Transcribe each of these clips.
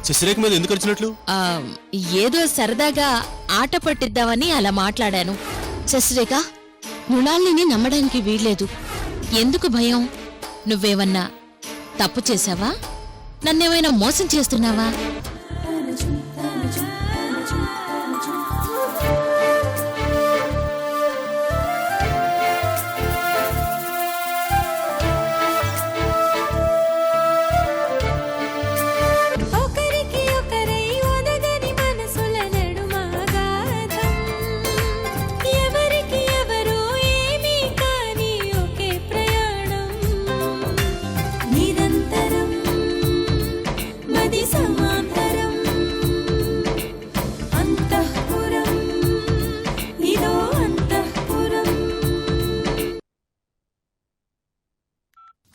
శశిరేఖ మీద ఎందుకు వచ్చినట్లు? ఏదో సరదాగా ఆట పట్టిద్దామని అలా మాట్లాడాను. శశిరేఖ, మృణాలిని నమ్మడానికి వీల్లేదు. ఎందుకు భయం? నువ్వేమన్నా తప్పు చేశావా? నన్నేమైనా మోసం చేస్తున్నావా?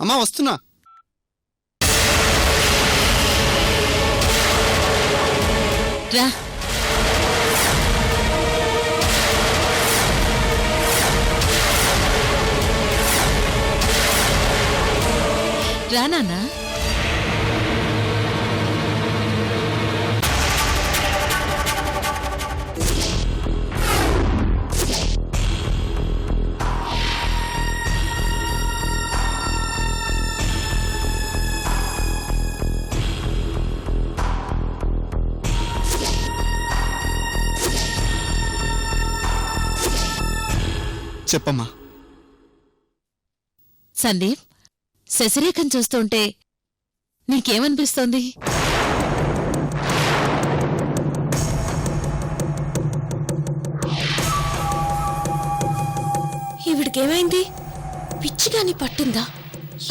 అమ్మా వస్తున్నా. రా. రా నాన్నా. చెప్పమ్మా. సందీప్, శశిరేఖను చూస్తుంటే నీకేమనిపిస్తోంది? ఈవిడికేమైంది? పిచ్చిగాని పట్టిందా?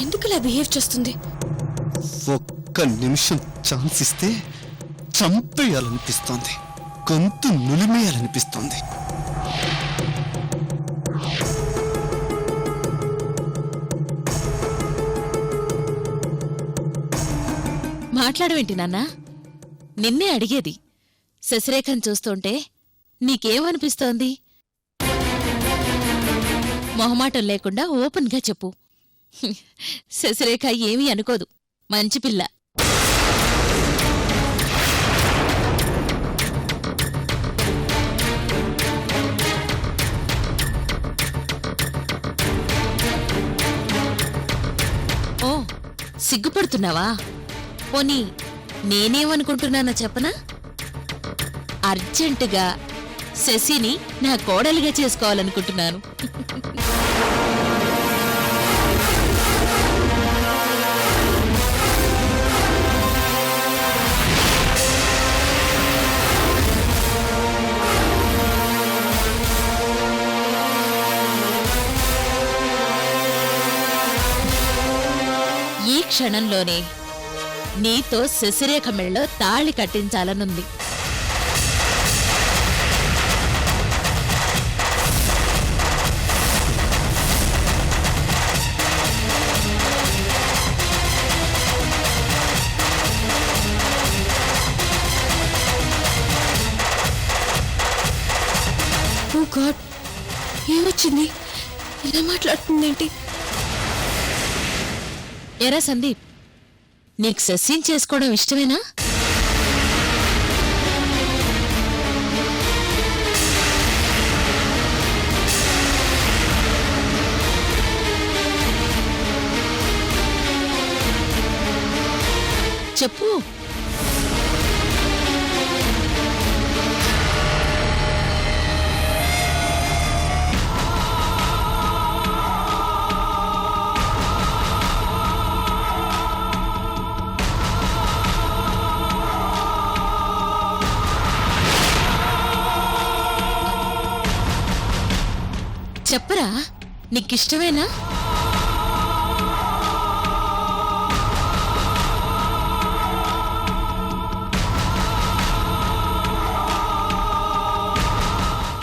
ఎందుకులా బిహేవ్ చేస్తుంది? ఒక్క నిమిషం ఛాన్స్ ఇస్తే చంపేయాలనిపిస్తోంది, గొంతు నులిమేయాలనిపిస్తోంది. మాట్లాడవేంటి నాన్నా? నిన్నే అడిగేది. శశిరేఖను చూస్తుంటే నీకేమనిపిస్తోంది? మొహమాటం లేకుండా ఓపెన్గా చెప్పు. శశిరేఖ ఏమీ అనుకోదు, మంచి పిల్ల. ఓ, సిగ్గుపడుతున్నావా? పోనీ నేనేమనుకుంటున్నానో చెప్పనా? అర్జెంటుగా శశిని నా కోడలిగా చేసుకోవాలనుకుంటున్నాను. ఈ క్షణంలోనే నీతో శశిరేఖ మెళ్ళో తాళి కట్టించాలనుంది. ఓ గాడ్, ఏమొచ్చింది? ఇలా మాట్లాడుతుందేంటి? ఎరా సందీప్, నీకు శశిని చేసుకోవడం ఇష్టమేనా? చెప్పు. చెప్పరా, నీకిష్టమేనా?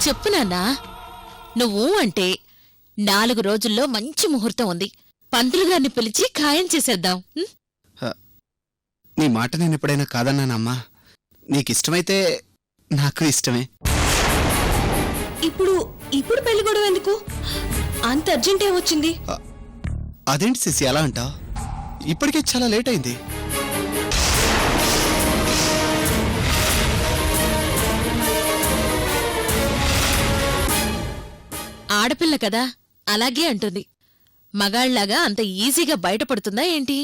చెప్పు నాన్నా. నువ్వు అంటే 4 రోజుల్లో మంచి ముహూర్తం ఉంది. పంతులు గారిని పిలిచి ఖాయం చేసేద్దాం. నీ మాట నేను ఎప్పుడైనా కాదన్నానమ్మా. నీకిష్టమైతే నాకు ఇష్టమే. ఇప్పుడు పెళ్లి గొడవ ఎందుకు? అంత అర్జెంట్ ఏమొచ్చింది? అదేంటి శశి అలా అంటావ్? ఇప్పటికే చాలా లేట్ అయింది. ఆడపిల్ల కదా అలాగే అంటుంది. మగాళ్లాగా అంత ఈజీగా బయటపడుతుందా ఏంటి?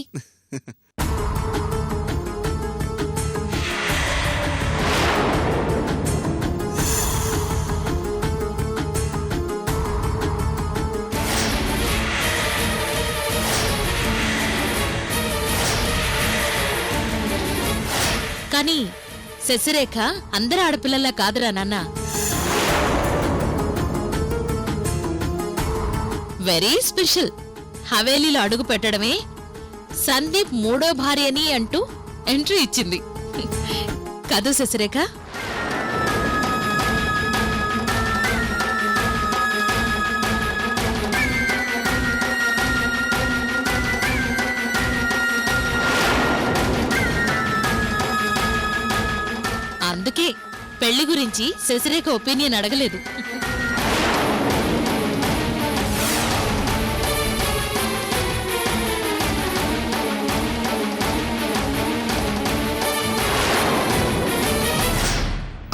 కానీ శశిరేఖ అందరి ఆడపిల్లల్లా కాదురా నాన్న. Very special. హవేలీలో అడుగు పెట్టడమే సందీప్ మూడో భార్యని అంటూ ఎంట్రీ ఇచ్చింది. కదూ శశిరేఖ? అందుకే పెళ్లి గురించి శశిరేఖ ఒపీనియన్ అడగలేదు.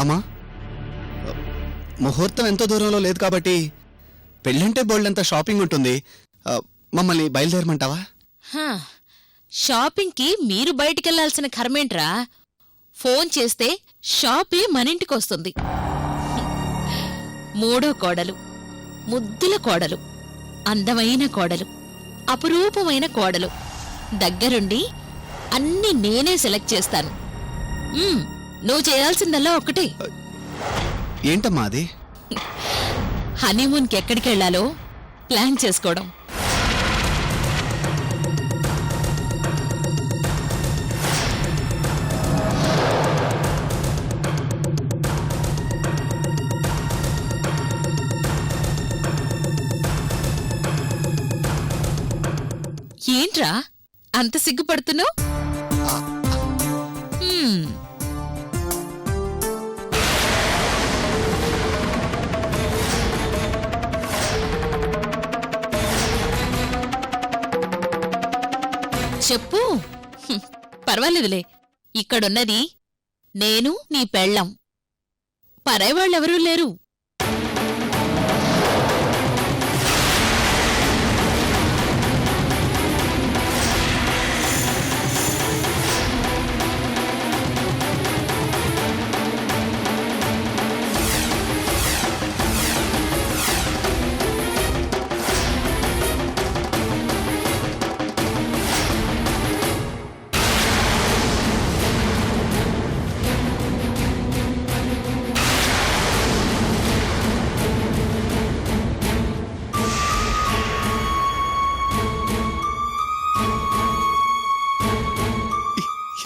అమ్మా, ముహూర్తం ఎంతో దూరంలో లేదు కాబట్టి పెళ్ళంటే బోల్డంత షాపింగ్ ఉంటుంది. మమ్మల్ని బయలుదేరమంటావా? హా, షాపింగ్కి మీరు బయటికెళ్లాల్సిన కర్మేంట్రా? ఫోన్ చేస్తే షాపే మనింటికొస్తుంది. మూడో కోడలు, ముద్దుల కోడలు, అందమైన కోడలు, అపురూపమైన కోడలు, దగ్గరుండి అన్నీ నేనే సెలెక్ట్ చేస్తాను. నువ్వు చేయాల్సిందల్లా ఒక్కటే. ఏంటమ్మా అది? హనీమూన్కి ఎక్కడికెళ్లాలో ప్లాన్ చేసుకోవడం. ఏంట్రా అంత సిగ్గుపడుతున్నావు? చెప్పు. పర్వాలేదులే. ఇక్కడున్నది నేను, నీ పెళ్ళం. పరాయివాళ్ళెవరూ లేరు.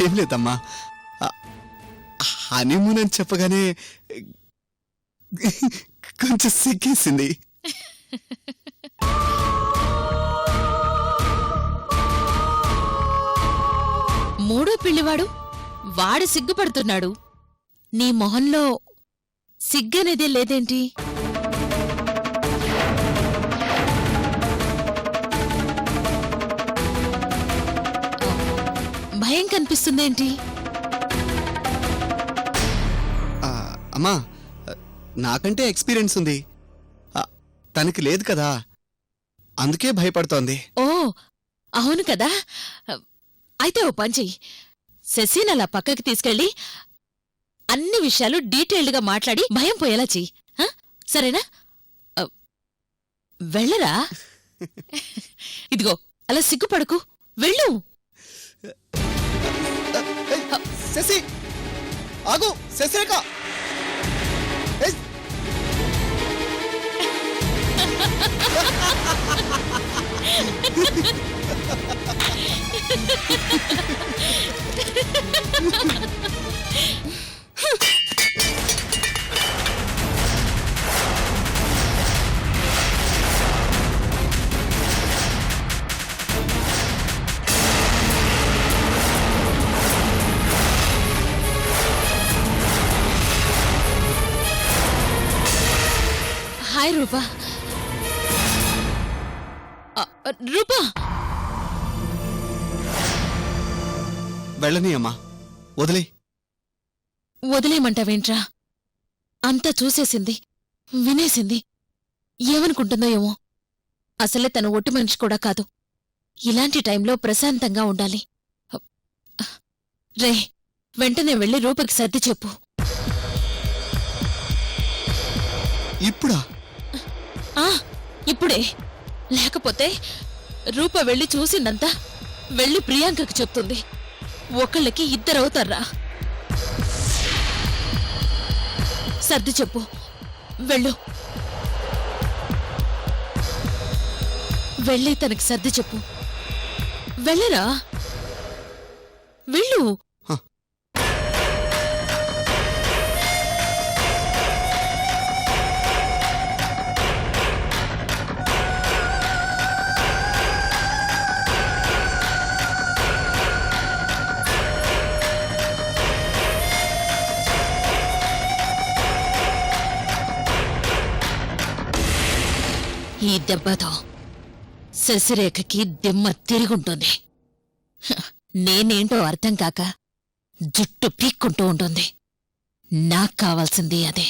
ఏం లేదమ్మా, హనీమూన్ అని చెప్పగానే కొంచెం సిగ్గేసింది. మూడో పిల్లివాడు వాడు సిగ్గుపడుతున్నాడు. నీ మొహంలో సిగ్గనేదే లేదేంటి? భయం కనిపిస్తుందేంటి? అమ్మా, నాకంటే ఎక్స్పీరియన్స్ ఉంది, తనకి లేదు కదా, అందుకే భయపడుతోంది. ఓ అవును కదా. అయితే ఓ పని చెయ్యి, శశిని అలా పక్కకి తీసుకెళ్ళి అన్ని విషయాలు డీటెయిల్డ్గా మాట్లాడి భయం పోయేలా చెయ్యి. సరేనా? వెళ్ళరా? ఇదిగో అలా సిగ్గుపడకు, వెళ్ళు. శశి ఆగు, శశిరేఖ. హాయ్ రూపా. రూపా, వెళ్ళని అమ్మా, వదిలే. వదిలేయమంటావేంట్రా? అంతా చూసేసింది, వినేసింది. ఏమనుకుంటుందో ఏమో. అసలే తను ఒట్టి మనిషి కూడా కాదు. ఇలాంటి టైంలో ప్రశాంతంగా ఉండాలి. రే, వెంటనే వెళ్ళి రూపకి సర్ది చెప్పు. ఇప్పుడా? ఇప్పుడే. లేకపోతే రూప వెళ్ళి చూసిందంతా వెళ్ళి ప్రియాంకకి చెప్తుంది. ఒకళ్ళకి ఇద్దరవుతారా? సర్ది చెప్పు. వెళ్ళు. వెళ్ళి తనకి సర్ది చెప్పు. వెళ్ళరా, వెళ్ళు. ఈ దెబ్బతో శశిరేఖకి దిమ్మ తిరుగుంటుంది. నేనేంటో అర్థం కాక జుట్టు పీక్కుంటూ ఉంటుంది. నాకు కావాల్సింది అదే.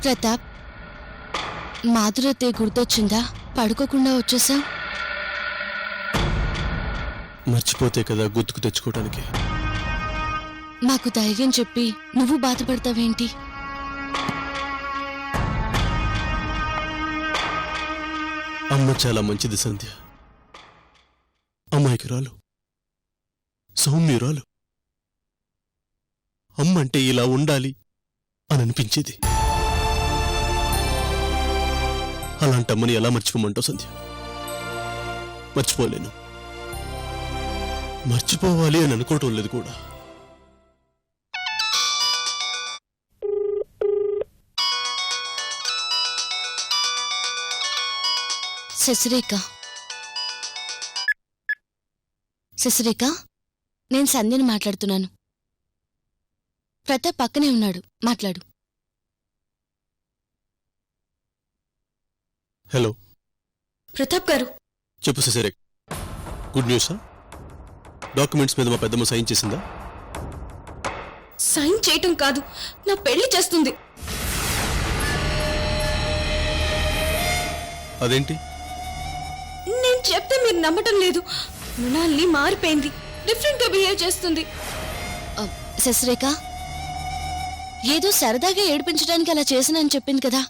ప్రతాప్, మాధురతే గుర్తొచ్చిందా? పడుకోకుండా వచ్చేసా. మర్చిపోతే కదా గుర్తుకు తెచ్చుకోవడానికి. మాకు ధైర్యం చెప్పి నువ్వు బాధపడతావేంటి? అమ్మ చాలా మంచిది సంధ్య. అమ్మాయికిరాలు, సౌమ్యురాలు. అమ్మంటే ఇలా ఉండాలి అని అనిపించేది. అలాంటమ్మని ఎలా మర్చిపోమంటావు సంధ్య? మర్చిపోలేను. మర్చిపోవాలి అని అనుకోవటం లేదు కూడా. శశిరేఖ, శశిరేఖ, నేను సంధ్యని మాట్లాడుతున్నాను. ప్రతాప్ పక్కనే ఉన్నాడు, మాట్లాడు. హలో ప్రతాప్ గారు. చెప్పు శశిరేఖ, గుడ్ న్యూసా? డాక్యుమెంట్స్ మీద మా పెద్దమ్మ సైన్ చేసిందా? సైన్ చేయటం కాదు, నా పెళ్లి చేస్తుంది. అదేంటి? నేను చెప్తే మీరు నమ్మటం లేదు. మృణాల్ని మారిపోయింది, డిఫరెంట్ గా బిహేవ్ చేస్తుంది. శశిరేఖ, ఏదో సరదాగా ఏడిపించడానికి అలా చేసినని చెప్పింది కదా,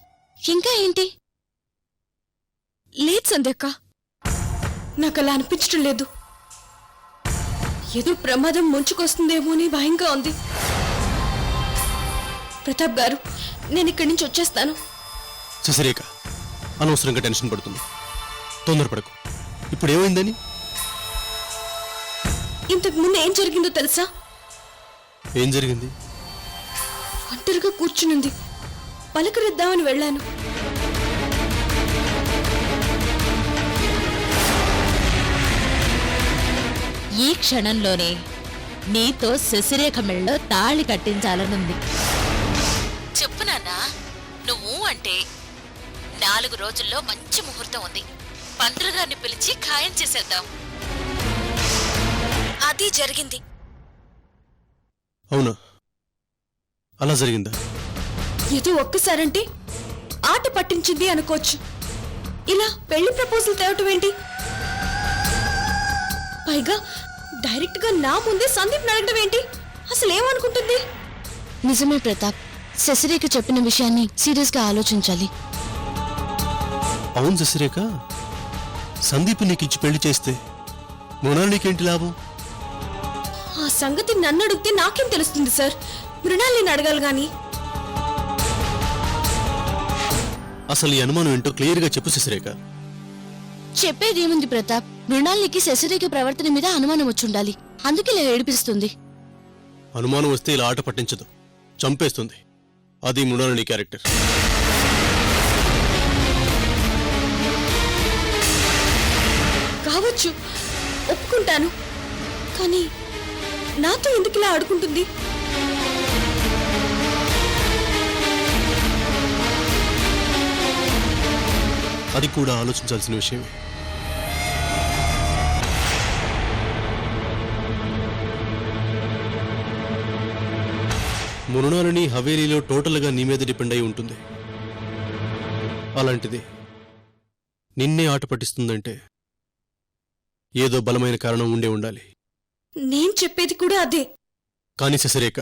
ఇంకా ఏంటి? లేదు సంధ్యక్క, నాకు అలా అనిపించటం లేదు. ఏదో ప్రమాదం ముంచుకొస్తుందేమో అని భయంగా ఉంది. ప్రతాప్ గారు, నేను ఇక్కడి నుంచి వచ్చేస్తాను. శశిరేఖ, అనవసరంగా టెన్షన్ పడుతుంది. తొందరపడకు. ఇప్పుడు ఏమైందని? ఇంతకు ముందు ఏం జరిగిందో తెలుసా? ఏం జరిగింది? ఒంటరిగా కూర్చునుంది. పలకరిద్దామని వెళ్ళాను. ఈ క్షణంలోనే నీతో శశిరేఖ మెళ్ళో తాళి కట్టించాలనుంది. చెప్పు నాన్నా, నువ్వు అంటే 4 రోజుల్లో మంచి ముహూర్తం ఉంది. పంతులుగారిని పిలిచి ఖాయం చేసేద్దాం. అది జరిగింది. అవునా? అలా జరిగిందా? ఏదో ఒక్కసారంటే ఆట పట్టించింది అనుకోవచ్చు. ఇలా పెళ్లి ప్రపోజల్ తేవటం ఏంటి? పైగా డైరెక్ట్ గా నా ముందే సందీప్ అడగడం ఏంటి? అసలు ఏమనుకుంటుంది? నిజమే ప్రతాప్, శశిరేఖ చెప్పిన విషయాన్ని సీరియస్ గా ఆలోచించాలి. అవును శశిరేఖ, సందీప్ నీకిచ్చి పెళ్లి చేస్తే మృణాల్ నీకేంటి లాభం? ఆ సంగతి నన్ను అడిగితే నాకేం తెలుస్తుంది సార్? మృణాలిని అడగాలి గాని. అసలు ఈ అనుమానం ఏంటో క్లియర్గా చెప్పు శశిరేఖ. చెప్పేదేముంది ప్రతాప్, మృణాలికి శశిరేఖ ప్రవర్తన మీద అనుమానం వచ్చుండాలి, అందుకే ఇలా ఏడిపిస్తుంది. అనుమానం వస్తే ఇలా ఆట పట్టించదు, చంపేస్తుంది. అది మృణాల్ నీ క్యారెక్టర్. కావచ్చు, ఒప్పుకుంటాను. కానీ నాతో ఎందుకు ఇలా ఆడుకుంటుంది? అది కూడా ఆలోచించాల్సిన విషయమే. మృణాలిని హవేలీలో టోటల్గా నీ మీద డిపెండ్ అయి ఉంటుంది. అలాంటిది నిన్నే ఆట పట్టిస్తుందంటే ఏదో బలమైన కారణం ఉండే ఉండాలి. నేను చెప్పేది కూడా అదే. కానీ శశిరేఖ,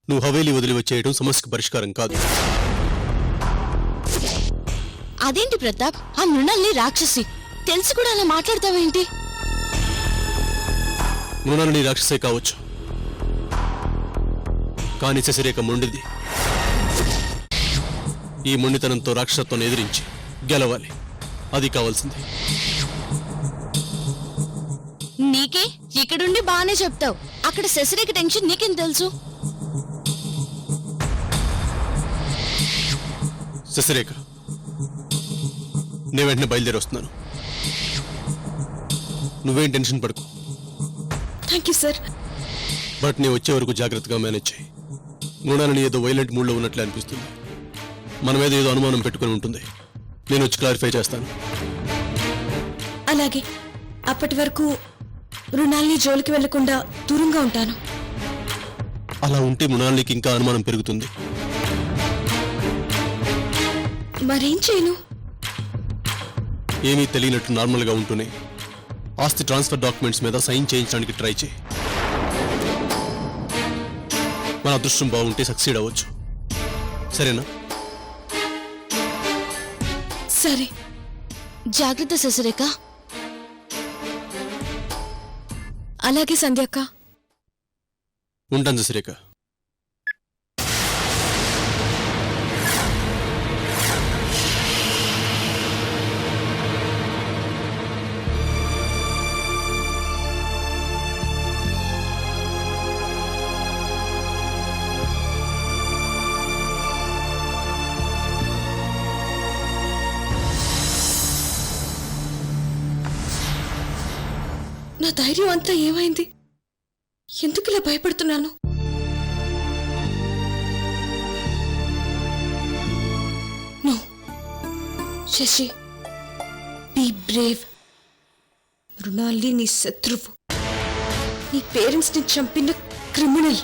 నువ్వు హవేలీ వదిలి వచ్చేయడం సమస్యకు పరిష్కారం కాదు. అదేంటి ప్రతాప్, ఆ మృణాల్ని రాక్షసి తెలిసి కూడా అలా మాట్లాడతావేంటి? మృణాలిని రాక్షసే కావచ్చు, కానీ శశిరేఖ మొండిది. ఈ మొండితనంతో రాక్షసత్వాన్ని ఎదిరించి గెలవాలి, అది కావాల్సింది. నీకే ఇక్కడుండి బానే చెప్తావు, అక్కడ శశిరేఖ టెన్షన్ నీకేం తెలుసు? శశిరేఖ, నేను వెంటనే బయలుదేరి వస్తున్నాను. నువ్వేం టెన్షన్ పడుకో. Thank you sir. బట్ నేను వచ్చే వరకు జాగ్రత్తగా మేనేజ్ చేయి. మృణాలిని ఏదో వైలెంట్ మూడ్లో ఉన్నట్లే అనిపిస్తుంది. మన మీద ఏదో అనుమానం పెట్టుకుని ఉంటుంది. నేను వచ్చి క్లారిఫై చేస్తాను. అలాగే, అప్పటి వరకు మృణాల్ని జోలికి వెళ్లకుండా దూరంగా ఉంటాను. అలా ఉంటే మృణాలినికి ఇంకా అనుమానం పెరుగుతుంది. మరేం చేయను? ఏమీ తెలియనట్టు నార్మల్గా ఉంటూనే ఆస్తి ట్రాన్స్ఫర్ డాక్యుమెంట్స్ మీద సైన్ చేయించడానికి ట్రై చేయి. మన అదృష్టం బాగుంటే సక్సీడ్ అవ్వచ్చు. సరేనా? సరే, జాగ్రత్త శశిరేఖ. అలాగే సంధ్యక్క. ఉంటాను శశిరేఖ. నా ధైర్యం అంతా ఏమైంది? ఎందుకు ఇలా భయపడుతున్నాను? No Shashi, be brave. మృణాల్ని నీ శత్రువు, నీ పేరెంట్స్ ని చంపిన క్రిమినల్,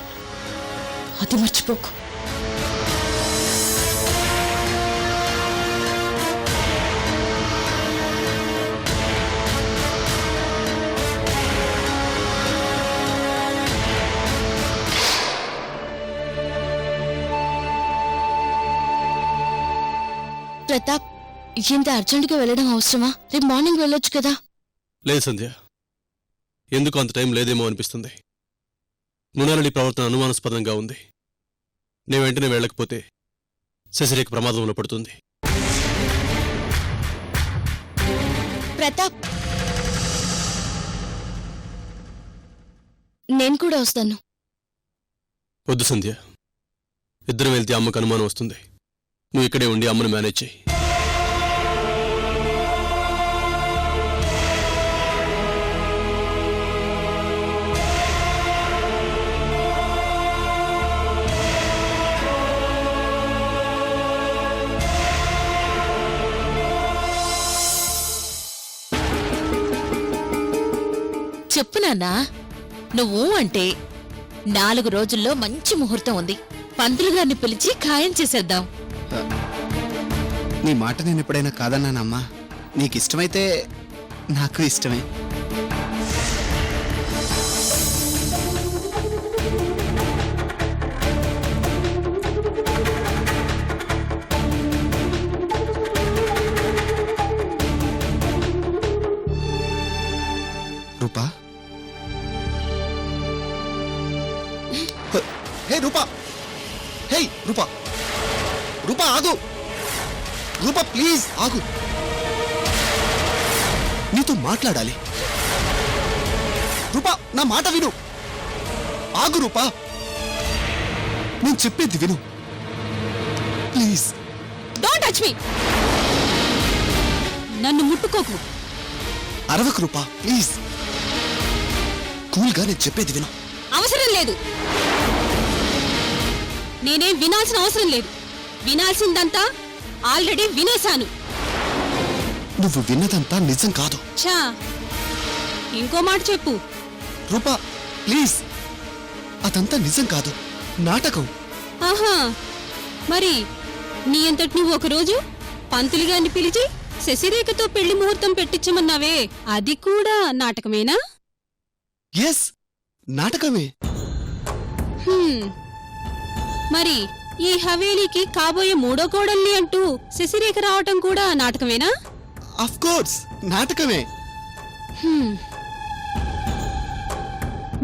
అది మర్చిపోకు. ప్రతాప్, ఇంత అర్జెంటుగా వెళ్ళడం అవసరమా? రేపు మార్నింగ్ వెళ్ళొచ్చు కదా. లేదు సంధ్య, ఎందుకు అంత టైం లేదేమో అనిపిస్తుంది. మృణాలిని ప్రవర్తన అనుమానాస్పదంగా ఉంది. నేను వెంటనే వెళ్ళకపోతే శశిరేఖ ప్రమాదంలో పడుతుంది. ప్రతాప్, నేను కూడా వస్తాను. వద్దు సంధ్య, ఇద్దరం వెళ్తే అమ్మకు అనుమానం వస్తుంది. నువ్వు ఇక్కడే ఉండి అమ్మను మేనేజ్ చేయి. చెప్పు నాన్నా, నువ్వు అంటే 4 రోజుల్లో మంచి ముహూర్తం ఉంది. పంతులు గారిని పిలిచి ఖాయం చేసేద్దాం. నీ మాట నేను ఎప్పుడైనా కాదన్నానమ్మా. నీకు ఇష్టమైతే నాకు ఇష్టమే. హే రూపా, హే రూపా, రూపా ఆగు, రూపా ప్లీజ్ ఆగు, నీతో మాట్లాడాలి. రూపా నా మాట విను, ఆగు రూపా, నేను చెప్పేది విను ప్లీజ్. Don't touch me. నన్ను ముట్టుకోకు. అరవకు రూపా ప్లీజ్, కూల్గా నేను చెప్పేది విను. అవసరం లేదు. నేనేం వినాల్సిన అవసరం లేదు. వినాల్సిందంతా ఆల్రెడీ వినేశాను. నువ్వు విన్నదంతా నిజం కాదు. ఛా, ఇంకో మాట చెప్పు. రూపా ప్లీజ్, అదంతా నిజం కాదు, నాటకం. ఆహా, మరి నీ అంతటి నువ్వు ఒకరోజు పంతులు గారిని పిలిచి శశిరేఖతో పెళ్లి ముహూర్తం పెట్టించమన్నావే, అది కూడా నాటకమేనా? ఎస్, నాటకమే. హ్మ్. మరి ఈ హవేలీకి కాబోయే మూడో కోడల్ని అంటూ శశిరేఖ రావటం కూడా నాటకమేనా? Of course నాటకమే. హ్మ్.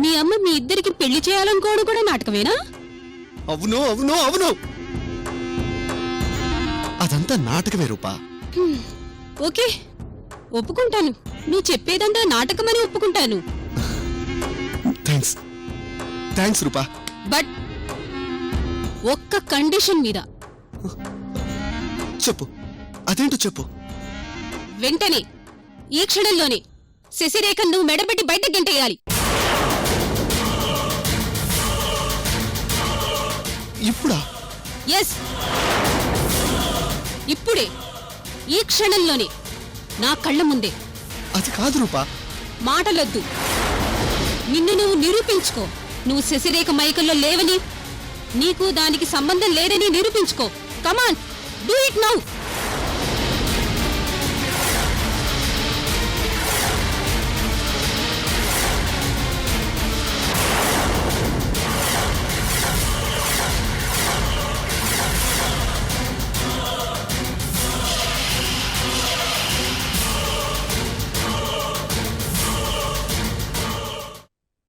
మీ అమ్మ మీ ఇద్దరికి పెళ్లి చేయాలనుకోవడం కూడా నాటకమేనా? అవును అవును అవును, అదంతా నాటకమే రూపా. హ్మ్. ఓకే, ఒప్పుకుంటాను. నువ్వు చెప్పేదంతా నాటకమని ఒప్పుకుంటాను. Thanks, thanks Rupa. బట్ ఒక్క కండిషన్ మీద. చెప్పు, అదేంటో చెప్పు. వెంటనే, ఈ క్షణంలోనే శశిరేఖ నువ్వు మెడబెట్టి బయటకు గంటేయాలి. ఇప్పుడా? ఎస్, ఇప్పుడే, ఈ క్షణంలోనే, నా కళ్ళ ముందే. అది కాదు రూపా. మాటలొద్దు. నిన్ను నువ్వు నిరూపించుకో. నువ్వు శశిరేఖ మైకల్లో లేవని, నీకు దానికి సంబంధం లేదని నిరూపించుకో. కమాన్, డూ ఇట్ నౌ.